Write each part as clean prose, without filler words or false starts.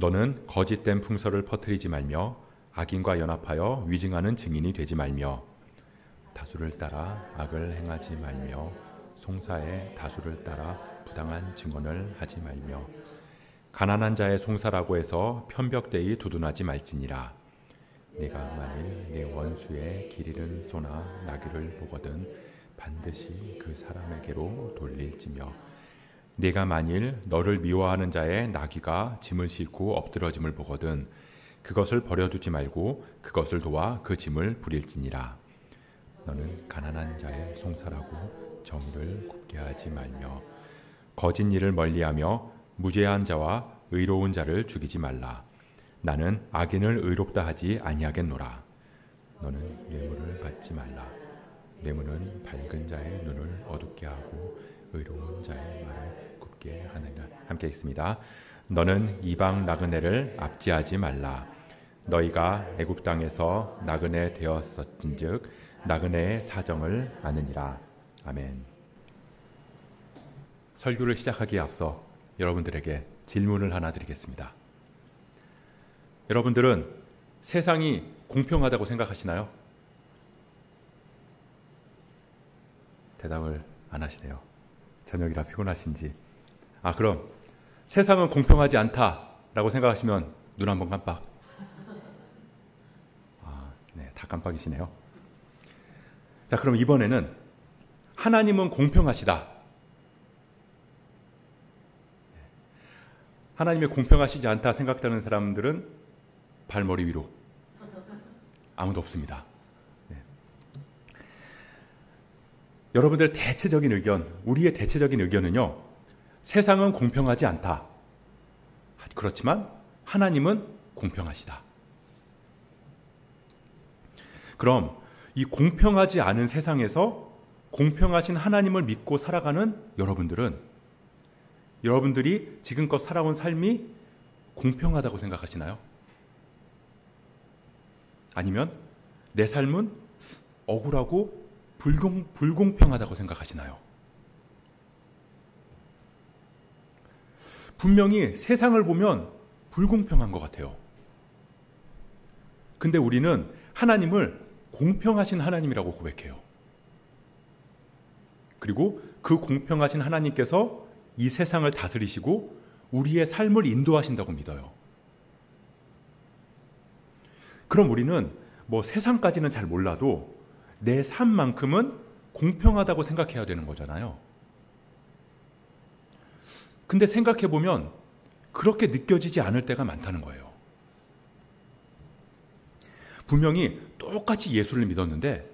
너는 거짓된 풍설을 퍼뜨리지 말며 악인과 연합하여 위증하는 증인이 되지 말며 다수를 따라 악을 행하지 말며 송사의 다수를 따라 부당한 증언을 하지 말며 가난한 자의 송사라고 해서 편벽되이 두둔하지 말지니라. 네가 만일 네 원수의 길 잃은 소나 나귀를 보거든 반드시 그 사람에게로 돌릴지며 네가 만일 너를 미워하는 자의 나귀가 짐을 싣고 엎드러짐을 보거든 그것을 버려두지 말고 그것을 도와 그 짐을 부릴지니라. 너는 가난한 자의 송사라고 정의를 굽게 하지 말며 거짓 일을 멀리하며 무죄한 자와 의로운 자를 죽이지 말라. 나는 악인을 의롭다 하지 아니하겠노라. 너는 뇌물을 받지 말라. 뇌물은 밝은 자의 눈을 어둡게 하고 의로운 자의 말을 굽게 하느니라. 함께 읽습니다. 너는 이방 나그네를 압제하지 말라. 너희가 애굽 땅에서 나그네 되었었은즉 나그네의 사정을 아느니라. 아멘. 설교를 시작하기에 앞서 여러분들에게 질문을 하나 드리겠습니다. 여러분들은 세상이 공평하다고 생각하시나요? 대답을 안 하시네요. 저녁이라 피곤하신지. 그럼 세상은 공평하지 않다라고 생각하시면 눈 한번 깜빡. 네, 다 깜빡이시네요. 자, 그럼 이번에는 하나님은 공평하시다. 하나님이 공평하시지 않다 생각되는 사람들은 발머리 위로. 아무도 없습니다. 네. 여러분들의 대체적인 의견, 우리의 대체적인 의견은요, 세상은 공평하지 않다. 그렇지만 하나님은 공평하시다. 그럼 이 공평하지 않은 세상에서 공평하신 하나님을 믿고 살아가는 여러분들이 지금껏 살아온 삶이 공평하다고 생각하시나요? 아니면 내 삶은 억울하고 불공평하다고 생각하시나요? 분명히 세상을 보면 불공평한 것 같아요. 근데 우리는 하나님을 공평하신 하나님이라고 고백해요. 그리고 그 공평하신 하나님께서 이 세상을 다스리시고 우리의 삶을 인도하신다고 믿어요. 그럼 우리는 세상까지는 잘 몰라도 내 삶만큼은 공평하다고 생각해야 되는 거잖아요. 근데 생각해보면 그렇게 느껴지지 않을 때가 많다는 거예요. 분명히 똑같이 예수를 믿었는데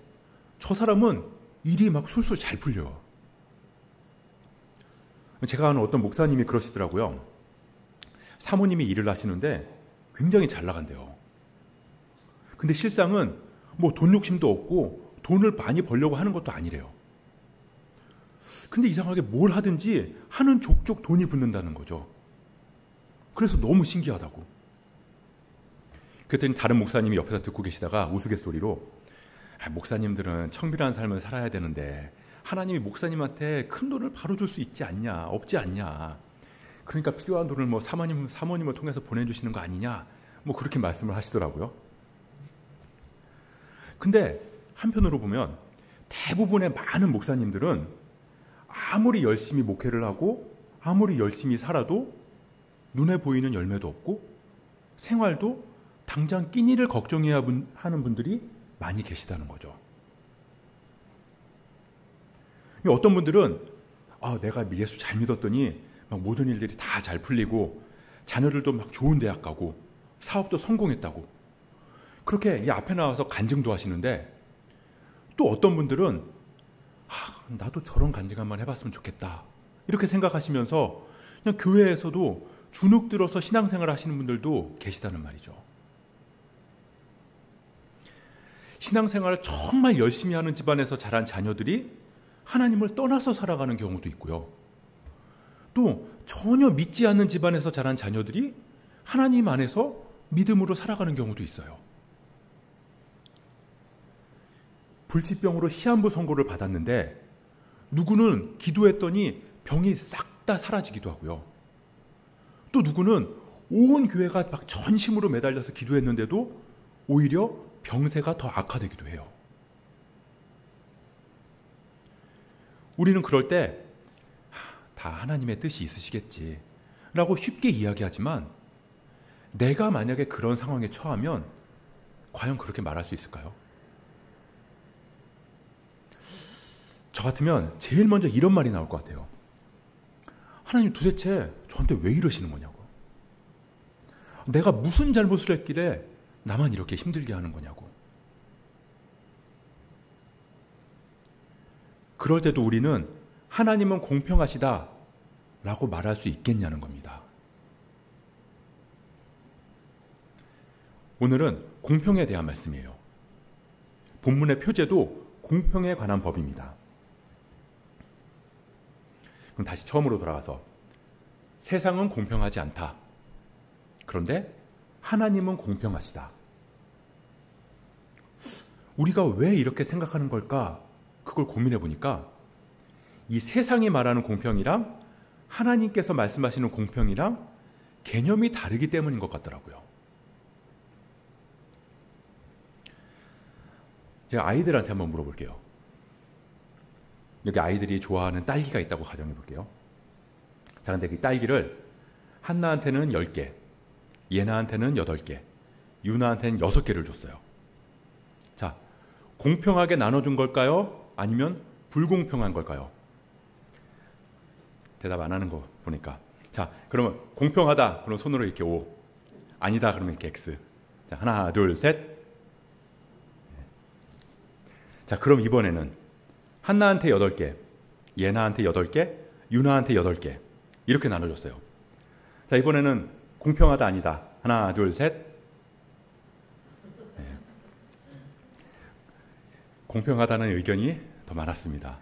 저 사람은 일이 막 술술 잘 풀려요. 제가 아는 어떤 목사님이 그러시더라고요. 사모님이 일을 하시는데 굉장히 잘 나간대요. 근데 실상은 돈 욕심도 없고 돈을 많이 벌려고 하는 것도 아니래요. 근데 이상하게 뭘 하든지 하는 족족 돈이 붙는다는 거죠. 그래서 너무 신기하다고. 그랬더니 다른 목사님이 옆에서 듣고 계시다가 우스갯소리로 목사님들은 청결한 삶을 살아야 되는데 하나님이 목사님한테 큰 돈을 바로 줄 수 있지 않냐, 없지 않냐. 그러니까 필요한 돈을 사모님을 통해서 보내주시는 거 아니냐, 그렇게 말씀을 하시더라고요. 근데 한편으로 보면 대부분의 많은 목사님들은 아무리 열심히 목회를 하고 아무리 열심히 살아도 눈에 보이는 열매도 없고 생활도 당장 끼니를 걱정해야 하는 분들이 많이 계시다는 거죠. 어떤 분들은 내가 예수 잘 믿었더니 모든 일들이 다 잘 풀리고 자녀들도 막 좋은 대학 가고 사업도 성공했다고 그렇게 이 앞에 나와서 간증도 하시는데, 또 어떤 분들은 나도 저런 간증 한번 해봤으면 좋겠다 이렇게 생각하시면서 그냥 교회에서도 주눅 들어서 신앙생활 하시는 분들도 계시다는 말이죠. 신앙생활을 정말 열심히 하는 집안에서 자란 자녀들이 하나님을 떠나서 살아가는 경우도 있고요. 또 전혀 믿지 않는 집안에서 자란 자녀들이 하나님 안에서 믿음으로 살아가는 경우도 있어요. 불치병으로 시한부 선고를 받았는데 누구는 기도했더니 병이 싹 다 사라지기도 하고요. 또 누구는 온 교회가 막 전심으로 매달려서 기도했는데도 오히려 병세가 더 악화되기도 해요. 우리는 그럴 때 다 하나님의 뜻이 있으시겠지 라고 쉽게 이야기하지만 내가 만약에 그런 상황에 처하면 과연 그렇게 말할 수 있을까요? 저 같으면 제일 먼저 이런 말이 나올 것 같아요. 하나님 도대체 저한테 왜 이러시는 거냐고. 내가 무슨 잘못을 했길래 나만 이렇게 힘들게 하는 거냐고. 그럴 때도 우리는 하나님은 공평하시다 라고 말할 수 있겠냐는 겁니다. 오늘은 공평에 대한 말씀이에요. 본문의 표제도 공평에 관한 법입니다. 그럼 다시 처음으로 돌아가서 세상은 공평하지 않다. 그런데 하나님은 공평하시다. 우리가 왜 이렇게 생각하는 걸까? 그걸 고민해 보니까 이 세상이 말하는 공평이랑 하나님께서 말씀하시는 공평이랑 개념이 다르기 때문인 것 같더라고요. 제가 아이들한테 한번 물어볼게요. 여기 아이들이 좋아하는 딸기가 있다고 가정해 볼게요. 자, 근데 그 딸기를 한나한테는 10개, 예나한테는 8개, 유나한테는 6개를 줬어요. 자, 공평하게 나눠준 걸까요? 아니면 불공평한 걸까요? 대답 안 하는 거 보니까. 자, 그러면 공평하다. 그럼 손으로 이렇게 O. 아니다. 그러면 이렇게 X. 자, 하나, 둘, 셋. 자, 그럼 이번에는 한나한테 8개, 예나한테 8개, 유나한테 8개. 이렇게 나눠줬어요. 자, 이번에는 공평하다 아니다. 하나, 둘, 셋. 네. 공평하다는 의견이 더 많았습니다.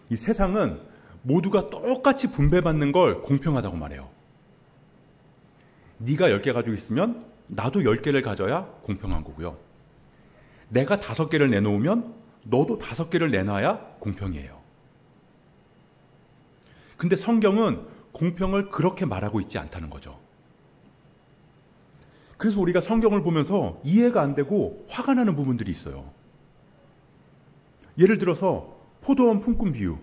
이 세상은 모두가 똑같이 분배받는 걸 공평하다고 말해요. 네가 10개 가지고 있으면 나도 10개를 가져야 공평한 거고요. 내가 5개를 내놓으면 너도 5개를 내놔야 공평이에요. 근데 성경은 공평을 그렇게 말하고 있지 않다는 거죠. 그래서 우리가 성경을 보면서 이해가 안 되고 화가 나는 부분들이 있어요. 예를 들어서 포도원 품꾼 비유.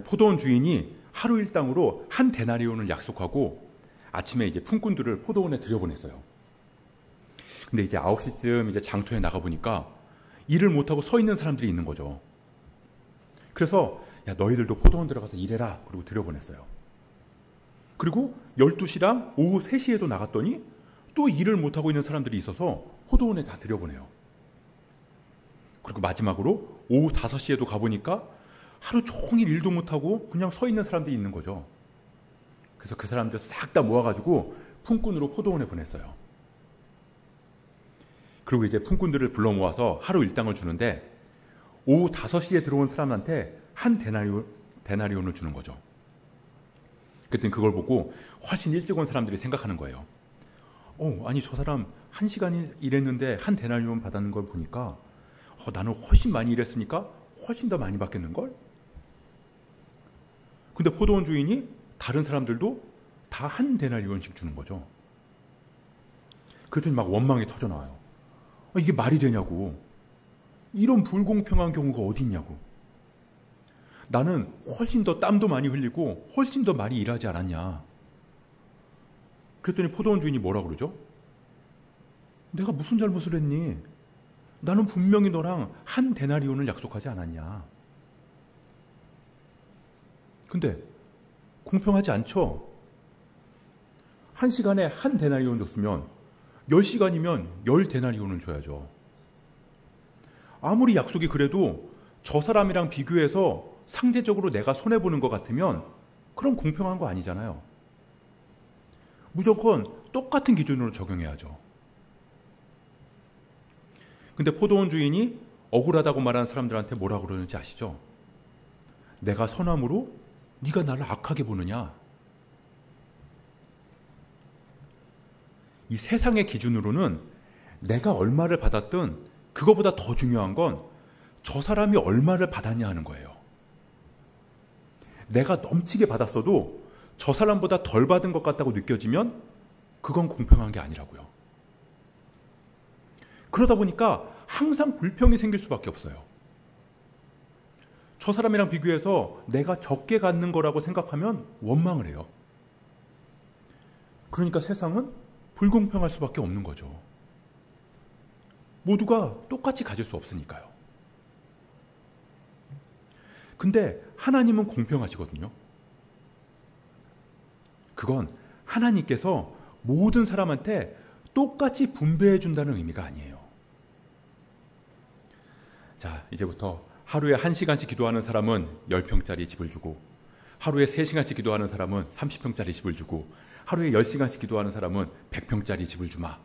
포도원 주인이 하루 일당으로 한 데나리온을 약속하고 아침에 이제 품꾼들을 포도원에 들여보냈어요. 근데 이제 9시쯤 이제 장터에 나가보니까 일을 못하고 서 있는 사람들이 있는 거죠. 그래서 야, 너희들도 포도원 들어가서 일해라. 그리고 들여보냈어요. 그리고 12시랑 오후 3시에도 나갔더니 또 일을 못하고 있는 사람들이 있어서 포도원에 다 들여보내요. 그리고 마지막으로 오후 5시에도 가보니까 하루 종일 일도 못하고 그냥 서 있는 사람들이 있는 거죠. 그래서 그 사람들 싹 다 모아가지고 품꾼으로 포도원에 보냈어요. 그리고 이제 품꾼들을 불러 모아서 하루 일당을 주는데 오후 5시에 들어온 사람한테 한 데나리온을 주는 거죠. 그랬더니 그걸 보고 훨씬 일찍 온 사람들이 생각하는 거예요. 아니 저 사람 1시간 일했는데 한 데나리온 받았는 걸 보니까 나는 훨씬 많이 일했으니까 훨씬 더 많이 받겠는걸? 근데 포도원 주인이 다른 사람들도 다 한 데나리온씩 주는 거죠. 그랬더니 막 원망이 터져나와요. 이게 말이 되냐고. 이런 불공평한 경우가 어디 있냐고. 나는 훨씬 더 땀도 많이 흘리고 훨씬 더 많이 일하지 않았냐. 그랬더니 포도원 주인이 뭐라 그러죠? 내가 무슨 잘못을 했니? 나는 분명히 너랑 한 데나리온을 약속하지 않았냐. 근데 공평하지 않죠? 1시간에 한 데나리온 줬으면 10시간이면 10데나리온을 줘야죠. 아무리 약속이 그래도 저 사람이랑 비교해서 상대적으로 내가 손해보는 것 같으면 그럼 공평한 거 아니잖아요. 무조건 똑같은 기준으로 적용해야죠. 근데 포도원 주인이 억울하다고 말하는 사람들한테 뭐라 그러는지 아시죠? 내가 선함으로 네가 나를 악하게 보느냐? 이 세상의 기준으로는 내가 얼마를 받았든 그거보다 더 중요한 건 저 사람이 얼마를 받았냐 하는 거예요. 내가 넘치게 받았어도 저 사람보다 덜 받은 것 같다고 느껴지면 그건 공평한 게 아니라고요. 그러다 보니까 항상 불평이 생길 수밖에 없어요. 저 사람이랑 비교해서 내가 적게 갖는 거라고 생각하면 원망을 해요. 그러니까 세상은 불공평할 수밖에 없는 거죠. 모두가 똑같이 가질 수 없으니까요. 근데 하나님은 공평하시거든요. 그건 하나님께서 모든 사람한테 똑같이 분배해 준다는 의미가 아니에요. 자, 이제부터 하루에 1시간씩 기도하는 사람은 10평짜리 집을 주고, 하루에 3시간씩 기도하는 사람은 30평짜리 집을 주고, 하루에 10시간씩 기도하는 사람은 100평짜리 집을 주마.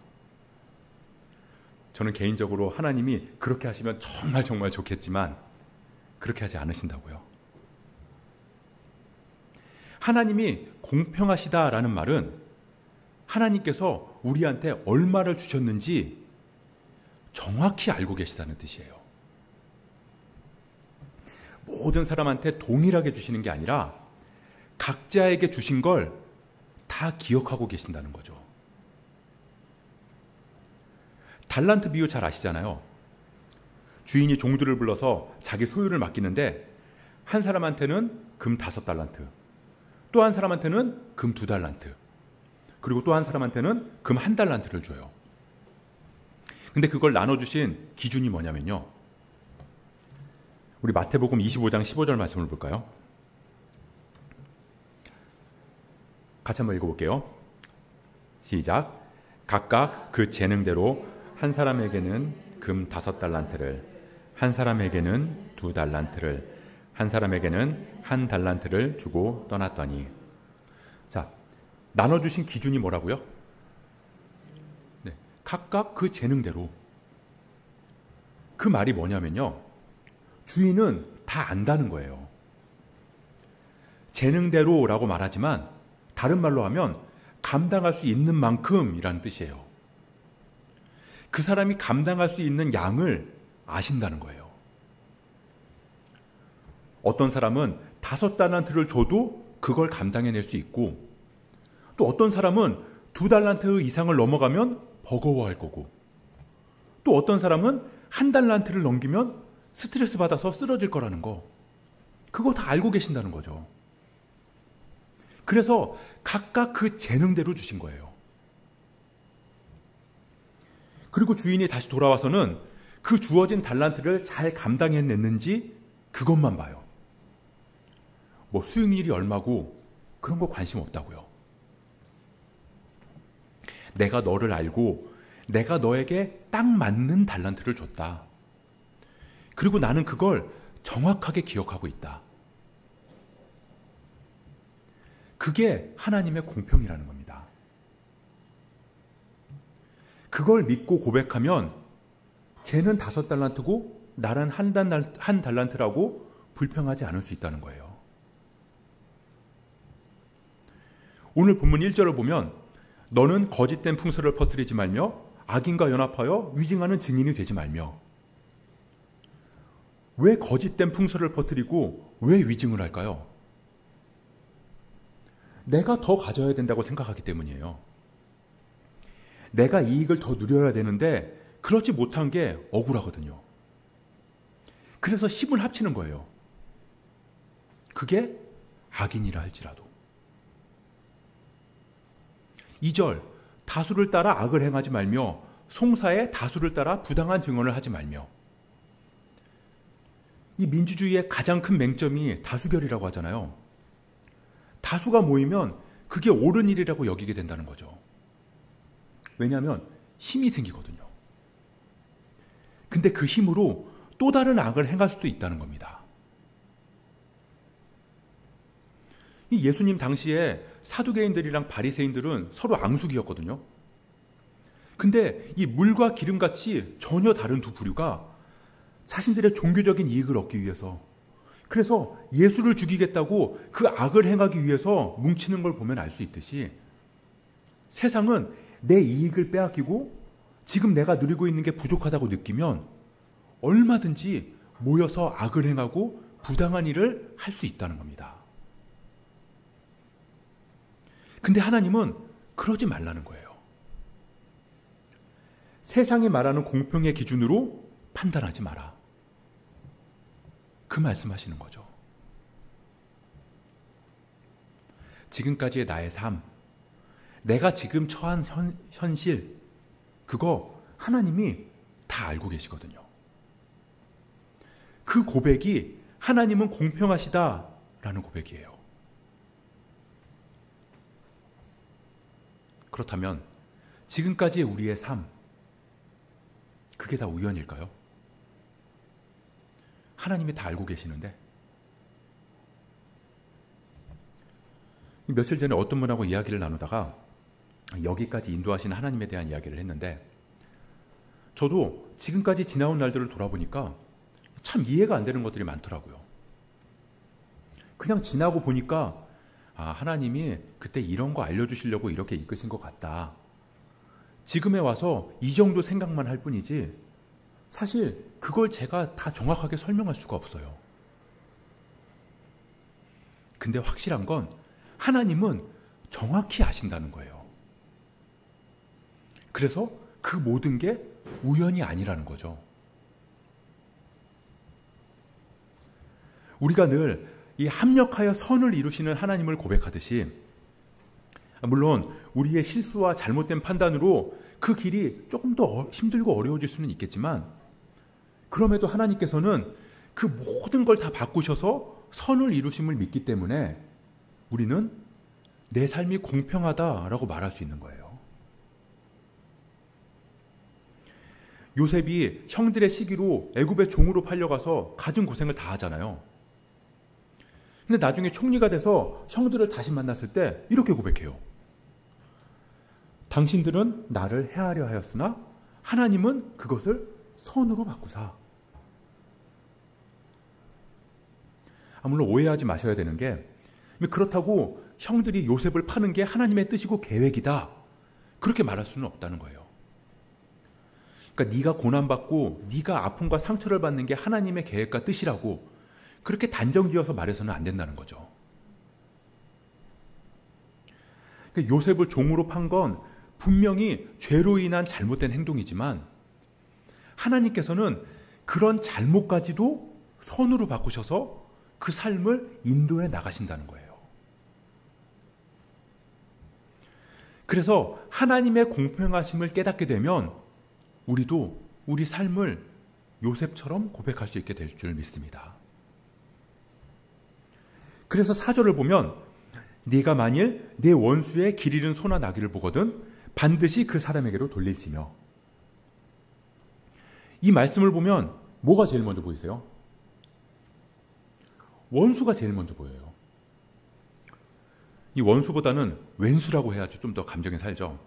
저는 개인적으로 하나님이 그렇게 하시면 정말 정말 좋겠지만 그렇게 하지 않으신다고요. 하나님이 공평하시다라는 말은 하나님께서 우리한테 얼마를 주셨는지 정확히 알고 계시다는 뜻이에요. 모든 사람한테 동일하게 주시는 게 아니라 각자에게 주신 걸 다 기억하고 계신다는 거죠. 달란트 비유 잘 아시잖아요. 주인이 종들을 불러서 자기 소유를 맡기는데 한 사람한테는 금 5달란트, 또 한 사람한테는 금 2달란트, 그리고 또 한 사람한테는 금 1달란트를 줘요. 근데 그걸 나눠주신 기준이 뭐냐면요. 우리 마태복음 25장 15절 말씀을 볼까요? 같이 한번 읽어볼게요. 시작. 각각 그 재능대로 한 사람에게는 금 5달란트를, 한 사람에게는 2달란트를, 한 사람에게는 1달란트를 주고 떠났더니. 자, 나눠주신 기준이 뭐라고요? 네, 각각 그 재능대로. 그 말이 뭐냐면요, 주인은 다 안다는 거예요. 재능대로라고 말하지만 다른 말로 하면 감당할 수 있는 만큼이라는 뜻이에요. 그 사람이 감당할 수 있는 양을 아신다는 거예요. 어떤 사람은 5달란트를 줘도 그걸 감당해낼 수 있고, 또 어떤 사람은 2달란트 이상을 넘어가면 버거워할 거고, 또 어떤 사람은 1달란트를 넘기면 스트레스 받아서 쓰러질 거라는 거, 그거 다 알고 계신다는 거죠. 그래서 각각 그 재능대로 주신 거예요. 그리고 주인이 다시 돌아와서는 그 주어진 달란트를 잘 감당해냈는지 그것만 봐요. 뭐 수익률이 얼마고 그런 거 관심 없다고요. 내가 너를 알고 내가 너에게 딱 맞는 달란트를 줬다. 그리고 나는 그걸 정확하게 기억하고 있다. 그게 하나님의 공평이라는 겁니다. 그걸 믿고 고백하면 쟤는 5달란트고 나는 1달란트라고 불평하지 않을 수 있다는 거예요. 오늘 본문 1절을 보면 너는 거짓된 풍설을 퍼뜨리지 말며 악인과 연합하여 위증하는 증인이 되지 말며. 왜 거짓된 풍설을 퍼뜨리고 왜 위증을 할까요? 내가 더 가져야 된다고 생각하기 때문이에요. 내가 이익을 더 누려야 되는데 그렇지 못한 게 억울하거든요. 그래서 힘을 합치는 거예요. 그게 악인이라 할지라도. 2절, 다수를 따라 악을 행하지 말며 송사에 다수를 따라 부당한 증언을 하지 말며. 이 민주주의의 가장 큰 맹점이 다수결이라고 하잖아요. 다수가 모이면 그게 옳은 일이라고 여기게 된다는 거죠. 왜냐하면 힘이 생기거든요. 근데 그 힘으로 또 다른 악을 행할 수도 있다는 겁니다. 이 예수님 당시에 사두개인들이랑 바리새인들은 서로 앙숙이었거든요. 근데 이 물과 기름같이 전혀 다른 두 부류가 자신들의 종교적인 이익을 얻기 위해서, 그래서 예수를 죽이겠다고 그 악을 행하기 위해서 뭉치는 걸 보면 알 수 있듯이 세상은 내 이익을 빼앗기고 지금 내가 누리고 있는 게 부족하다고 느끼면 얼마든지 모여서 악을 행하고 부당한 일을 할 수 있다는 겁니다. 근데 하나님은 그러지 말라는 거예요. 세상이 말하는 공평의 기준으로 판단하지 마라. 그 말씀하시는 거죠. 지금까지의 나의 삶, 내가 지금 처한 현실, 그거 하나님이 다 알고 계시거든요. 그 고백이 하나님은 공평하시다라는 고백이에요. 그렇다면 지금까지의 우리의 삶, 그게 다 우연일까요? 하나님이 다 알고 계시는데. 며칠 전에 어떤 분하고 이야기를 나누다가 여기까지 인도하시는 하나님에 대한 이야기를 했는데, 저도 지금까지 지나온 날들을 돌아보니까 참 이해가 안 되는 것들이 많더라고요. 그냥 지나고 보니까 하나님이 그때 이런 거 알려주시려고 이렇게 이끄신 것 같다. 지금에 와서 이 정도 생각만 할 뿐이지 사실 그걸 제가 다 정확하게 설명할 수가 없어요. 근데 확실한 건 하나님은 정확히 아신다는 거예요. 그래서 그 모든 게 우연이 아니라는 거죠. 우리가 늘 이 합력하여 선을 이루시는 하나님을 고백하듯이, 물론 우리의 실수와 잘못된 판단으로 그 길이 조금 더 힘들고 어려워질 수는 있겠지만, 그럼에도 하나님께서는 그 모든 걸 다 바꾸셔서 선을 이루심을 믿기 때문에 우리는 내 삶이 공평하다라고 말할 수 있는 거예요. 요셉이 형들의 시기로 애굽의 종으로 팔려가서 갖은 고생을 다 하잖아요. 근데 나중에 총리가 돼서 형들을 다시 만났을 때 이렇게 고백해요. 당신들은 나를 해하려 하였으나 하나님은 그것을 선으로 바꾸사. 물론 오해하지 마셔야 되는 게, 그렇다고 형들이 요셉을 파는 게 하나님의 뜻이고 계획이다, 그렇게 말할 수는 없다는 거예요. 그러니까 네가 고난받고 네가 아픔과 상처를 받는 게 하나님의 계획과 뜻이라고 그렇게 단정지어서 말해서는 안 된다는 거죠. 그러니까 요셉을 종으로 판 건 분명히 죄로 인한 잘못된 행동이지만 하나님께서는 그런 잘못까지도 선으로 바꾸셔서 그 삶을 인도해 나가신다는 거예요. 그래서 하나님의 공평하심을 깨닫게 되면 우리도 우리 삶을 요셉처럼 고백할 수 있게 될 줄 믿습니다. 그래서 4절을 보면 네가 만일 내 원수의 길 잃은 소나 나귀를 보거든 반드시 그 사람에게로 돌릴지며. 이 말씀을 보면 뭐가 제일 먼저 보이세요? 원수가 제일 먼저 보여요. 이 원수보다는 왼수라고 해야지 좀 더 감정이 살죠.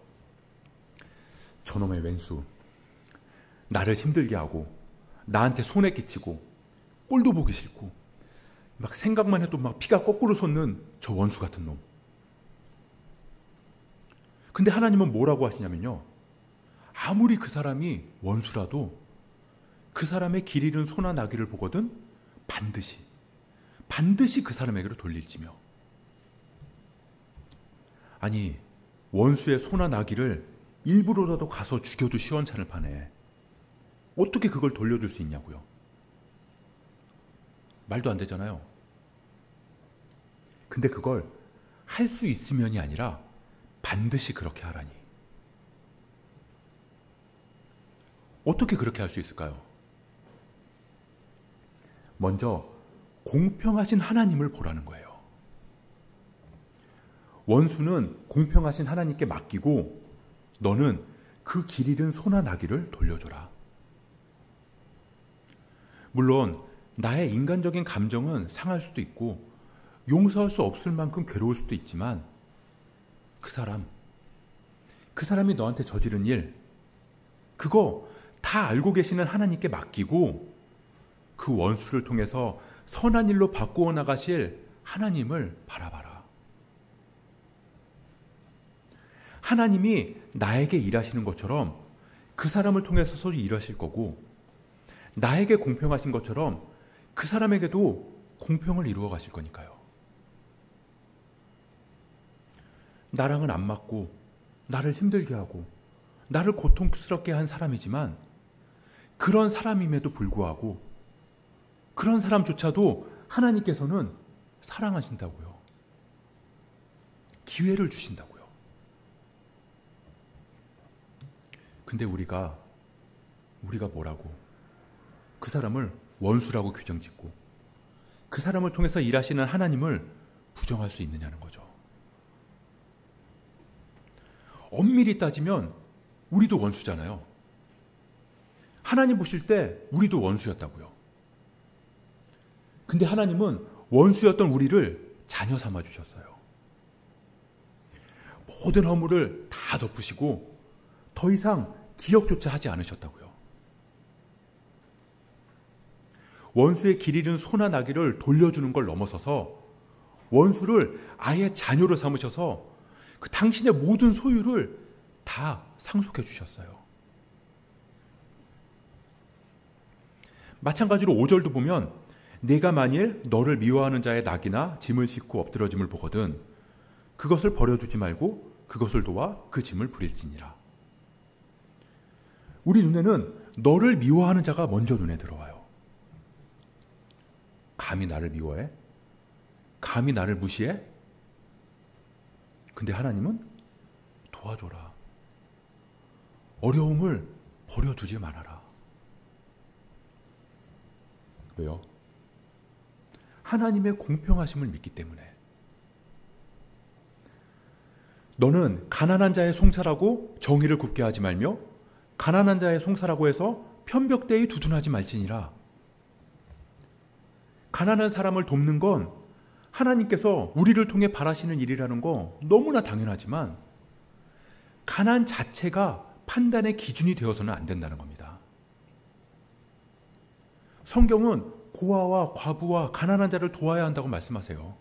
저놈의 왼수, 나를 힘들게 하고 나한테 손해 끼치고 꼴도 보기 싫고 막 생각만 해도 막 피가 거꾸로 솟는 저 원수 같은 놈. 근데 하나님은 뭐라고 하시냐면요, 아무리 그 사람이 원수라도 그 사람의 길 잃은 소나 나귀를 보거든 반드시 그 사람에게로 돌릴지며. 아니, 원수의 소나 나귀를 일부러라도 가서 죽여도 시원찮을 판에 어떻게 그걸 돌려줄 수 있냐고요. 말도 안 되잖아요. 근데 그걸 할 수 있으면이 아니라 반드시 그렇게 하라니. 어떻게 그렇게 할 수 있을까요? 먼저 공평하신 하나님을 보라는 거예요. 원수는 공평하신 하나님께 맡기고 너는 그 길 잃은 소나 나귀를 돌려줘라. 물론 나의 인간적인 감정은 상할 수도 있고 용서할 수 없을 만큼 괴로울 수도 있지만 그 사람이 너한테 저지른 일, 그거 다 알고 계시는 하나님께 맡기고 그 원수를 통해서 선한 일로 바꾸어 나가실 하나님을 바라봐라. 하나님이 나에게 일하시는 것처럼 그 사람을 통해서도 일하실 거고, 나에게 공평하신 것처럼 그 사람에게도 공평을 이루어 가실 거니까요. 나랑은 안 맞고 나를 힘들게 하고 나를 고통스럽게 한 사람이지만 그런 사람임에도 불구하고 그런 사람조차도 하나님께서는 사랑하신다고요. 기회를 주신다고요. 근데 우리가 뭐라고? 그 사람을 원수라고 규정짓고 그 사람을 통해서 일하시는 하나님을 부정할 수 있느냐는 거죠. 엄밀히 따지면 우리도 원수잖아요. 하나님 보실 때 우리도 원수였다고요. 근데 하나님은 원수였던 우리를 자녀 삼아 주셨어요. 모든 허물을 다 덮으시고 더 이상 기억조차 하지 않으셨다고요. 원수의 길 잃은 소나 나귀를 돌려주는 걸 넘어서서 원수를 아예 자녀로 삼으셔서 그 당신의 모든 소유를 다 상속해 주셨어요. 마찬가지로 5절도 보면 내가 만일 너를 미워하는 자의 낙이나 짐을 싣고 엎드러짐을 보거든 그것을 버려두지 말고 그것을 도와 그 짐을 부릴지니라. 우리 눈에는 너를 미워하는 자가 먼저 눈에 들어와요. 감히 나를 미워해? 감히 나를 무시해? 근데 하나님은 도와줘라. 어려움을 버려두지 말아라. 왜요? 하나님의 공평하심을 믿기 때문에. 너는 가난한 자의 송사라고 정의를 굽게 하지 말며 가난한 자의 송사라고 해서 편벽되이 두둔하지 말지니라. 가난한 사람을 돕는 건 하나님께서 우리를 통해 바라시는 일이라는 거 너무나 당연하지만 가난 자체가 판단의 기준이 되어서는 안 된다는 겁니다. 성경은 고아와 과부와 가난한 자를 도와야 한다고 말씀하세요.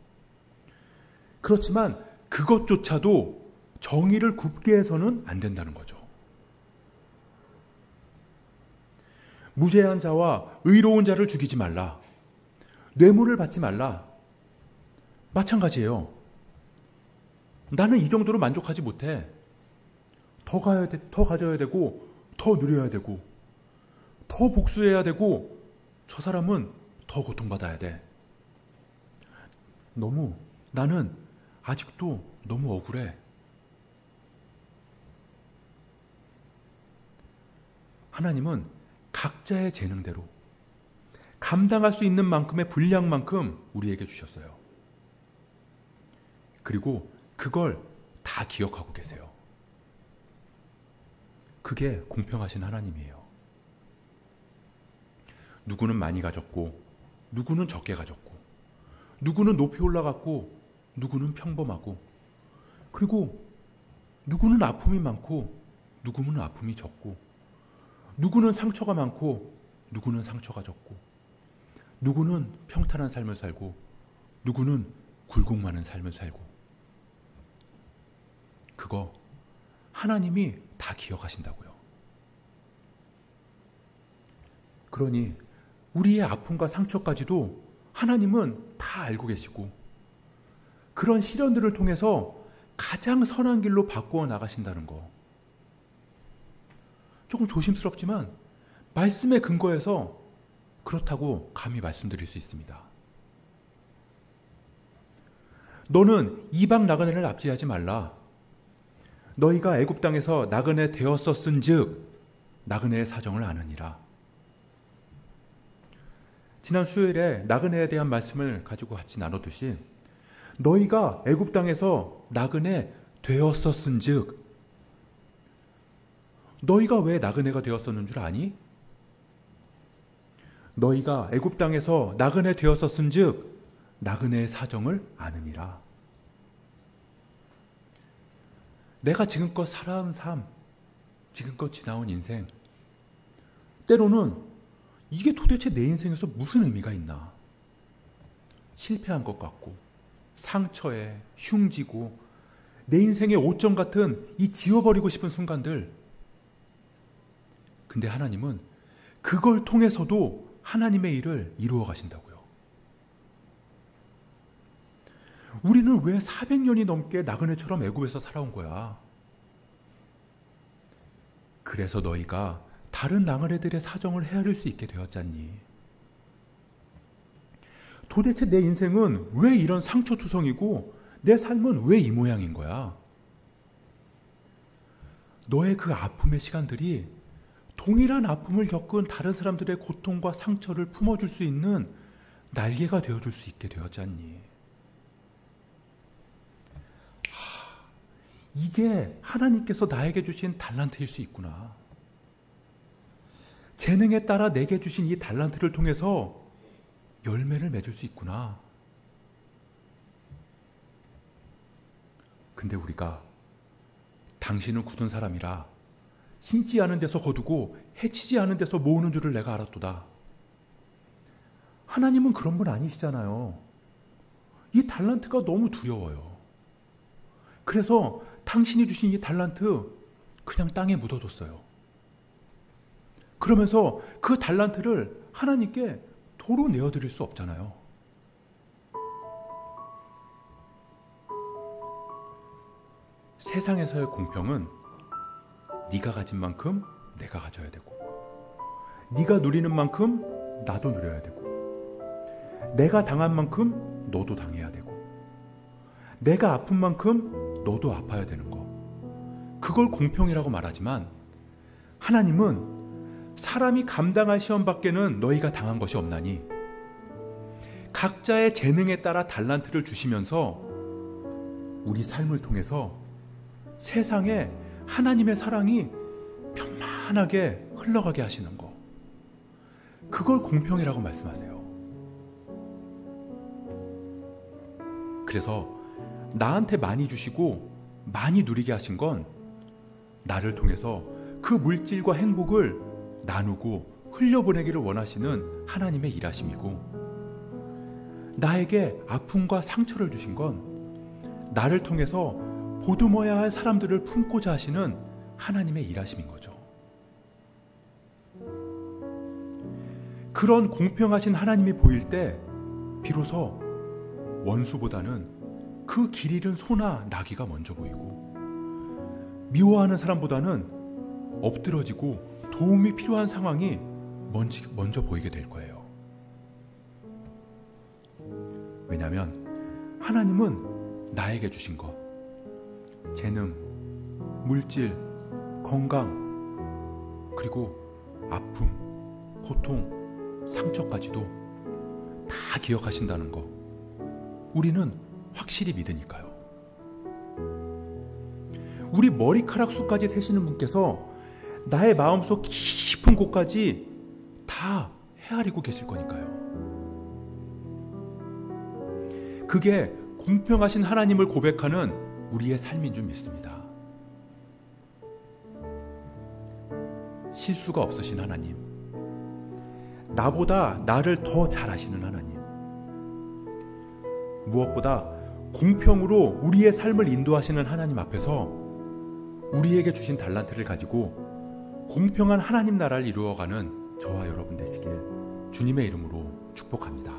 그렇지만 그것조차도 정의를 굽게 해서는 안 된다는 거죠. 무죄한 자와 의로운 자를 죽이지 말라. 뇌물을 받지 말라. 마찬가지예요. 나는 이 정도로 만족하지 못해. 더 가져야 되고 더 누려야 되고 더 복수해야 되고 저 사람은 더 고통받아야 돼. 나는 아직도 너무 억울해. 하나님은 각자의 재능대로 감당할 수 있는 만큼의 분량만큼 우리에게 주셨어요. 그리고 그걸 다 기억하고 계세요. 그게 공평하신 하나님이에요. 누구는 많이 가졌고 누구는 적게 가졌고 누구는 높이 올라갔고 누구는 평범하고 그리고 누구는 아픔이 많고 누구는 아픔이 적고 누구는 상처가 많고 누구는 상처가 적고 누구는 평탄한 삶을 살고 누구는 굴곡 많은 삶을 살고 그거 하나님이 다 기억하신다고요. 그러니 우리의 아픔과 상처까지도 하나님은 다 알고 계시고 그런 시련들을 통해서 가장 선한 길로 바꾸어 나가신다는 거. 조금 조심스럽지만 말씀에 근거해서 그렇다고 감히 말씀드릴 수 있습니다. 너는 이방 나그네를 납치하지 말라. 너희가 애굽 땅에서 나그네 되었었은즉 나그네의 사정을 아느니라. 지난 수요일에 나그네에 대한 말씀을 가지고 같이 나눴듯이 너희가 애굽 땅에서 나그네 되었었은즉 너희가 왜 나그네가 되었었는 줄 아니? 너희가 애굽 땅에서 나그네 되었었은즉 나그네의 사정을 아느니라. 내가 지금껏 살아온 삶, 지금껏 지나온 인생, 때로는 이게 도대체 내 인생에서 무슨 의미가 있나? 실패한 것 같고 상처에 흉지고 내 인생의 오점 같은 이 지워버리고 싶은 순간들. 근데 하나님은 그걸 통해서도 하나님의 일을 이루어 가신다고요. 우리는 왜 400년이 넘게 나그네처럼 애굽에서 살아온 거야? 그래서 너희가 다른 나그네들의 사정을 헤아릴 수 있게 되었잖니. 도대체 내 인생은 왜 이런 상처투성이고 내 삶은 왜 이 모양인 거야? 너의 그 아픔의 시간들이 동일한 아픔을 겪은 다른 사람들의 고통과 상처를 품어줄 수 있는 날개가 되어줄 수 있게 되었잖니. 이게 하나님께서 나에게 주신 달란트일 수 있구나. 재능에 따라 내게 주신 이 달란트를 통해서 열매를 맺을 수 있구나. 근데 우리가 당신은 굳은 사람이라 심지 않은 데서 거두고 해치지 않은 데서 모으는 줄을 내가 알았도다. 하나님은 그런 분 아니시잖아요. 이 달란트가 너무 두려워요. 그래서 당신이 주신 이 달란트 그냥 땅에 묻어뒀어요. 그러면서 그 달란트를 하나님께 도로 내어드릴 수 없잖아요. 세상에서의 공평은 네가 가진 만큼 내가 가져야 되고, 네가 누리는 만큼 나도 누려야 되고, 내가 당한 만큼 너도 당해야 되고, 내가 아픈 만큼 너도 아파야 되는 거. 그걸 공평이라고 말하지만 하나님은 사람이 감당할 시험 밖에는 너희가 당한 것이 없나니 각자의 재능에 따라 달란트를 주시면서 우리 삶을 통해서 세상에 하나님의 사랑이 편안하게 흘러가게 하시는 거. 그걸 공평이라고 말씀하세요. 그래서 나한테 많이 주시고 많이 누리게 하신 건 나를 통해서 그 물질과 행복을 나누고 흘려보내기를 원하시는 하나님의 일하심이고, 나에게 아픔과 상처를 주신 건 나를 통해서 보듬어야 할 사람들을 품고자 하시는 하나님의 일하심인 거죠. 그런 공평하신 하나님이 보일 때 비로소 원수보다는 그 길 잃은 소나 나귀가 먼저 보이고, 미워하는 사람보다는 엎드러지고 도움이 필요한 상황이 먼저 보이게 될 거예요. 왜냐하면 하나님은 나에게 주신 것, 재능, 물질, 건강, 그리고 아픔, 고통, 상처까지도 다 기억하신다는 거, 우리는 확실히 믿으니까요. 우리 머리카락 수까지 세시는 분께서 나의 마음속 깊은 곳까지 다 헤아리고 계실 거니까요. 그게 공평하신 하나님을 고백하는 우리의 삶인 줄 믿습니다. 실수가 없으신 하나님, 나보다 나를 더 잘 아시는 하나님, 무엇보다 공평으로 우리의 삶을 인도하시는 하나님 앞에서 우리에게 주신 달란트를 가지고 공평한 하나님 나라를 이루어가는 저와 여러분 되시길 주님의 이름으로 축복합니다.